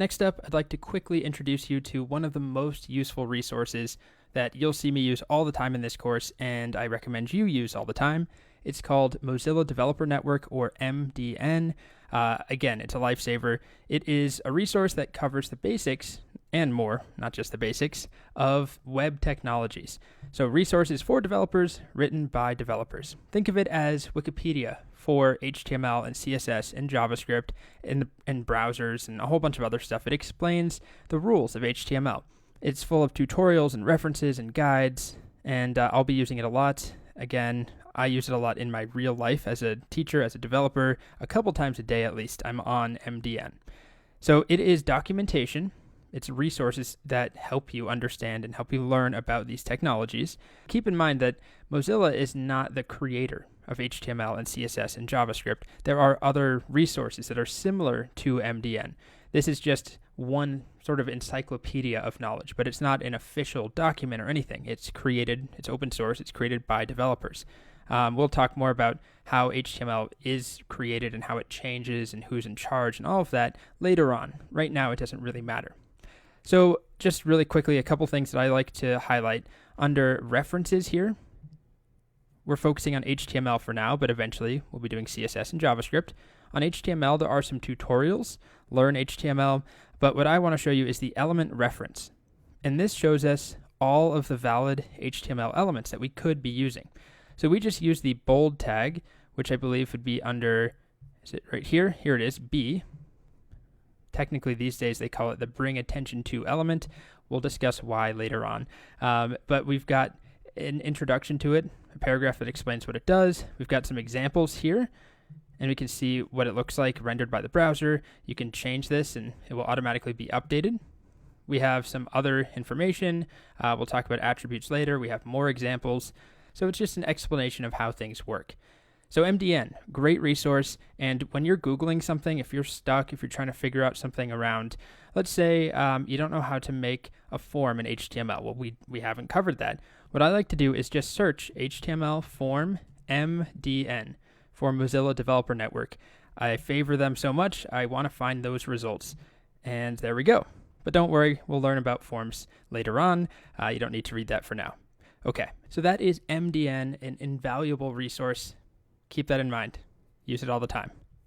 Next up, I'd like to quickly introduce you to one of the most useful resources that you'll see me use all the time in this course, and I recommend you use all the time. It's called Mozilla Developer Network, or MDN. Again, it's a lifesaver. It is a resource that covers the basics and more, not just the basics, of web technologies. So resources for developers written by developers. Think of it as Wikipedia for HTML and CSS and JavaScript and browsers and a whole bunch of other stuff. It explains the rules of HTML. It's full of tutorials and references and guides, and I'll be using it a lot. Again, I use it a lot in my real life as a teacher, as a developer, a couple times a day at least. I'm on MDN. So it is documentation. It's resources that help you understand and help you learn about these technologies. Keep in mind that Mozilla is not the creator of HTML and CSS and JavaScript. There are other resources that are similar to MDN. This is just one sort of encyclopedia of knowledge, but it's not an official document or anything. It's open source, it's created by developers. We'll talk more about how HTML is created and how it changes and who's in charge and all of that later on. Right now, it doesn't really matter. So just really quickly, a couple things that I like to highlight. Under references here, we're focusing on HTML for now, but eventually we'll be doing CSS and JavaScript. On HTML, there are some tutorials, learn HTML, but what I want to show you is the element reference. And this shows us all of the valid HTML elements that we could be using. So we just use the bold tag, which I believe would be under, is it right here? Here it is, B. Technically, these days, they call it the bring attention to element. We'll discuss why later on. But we've got an introduction to it, a paragraph that explains what it does. We've got some examples here, and we can see what it looks like rendered by the browser. You can change this, and it will automatically be updated. We have some other information. We'll talk about attributes later. We have more examples. So it's just an explanation of how things work. So MDN, great resource, and when you're Googling something, if you're stuck, if you're trying to figure out something around, let's say you don't know how to make a form in HTML. Well, we haven't covered that. What I like to do is just search HTML form MDN for Mozilla Developer Network. I favor them so much, I want to find those results. And there we go. But don't worry, we'll learn about forms later on. You don't need to read that for now. Okay, so that is MDN, an invaluable resource. Keep that in mind. Use it all the time.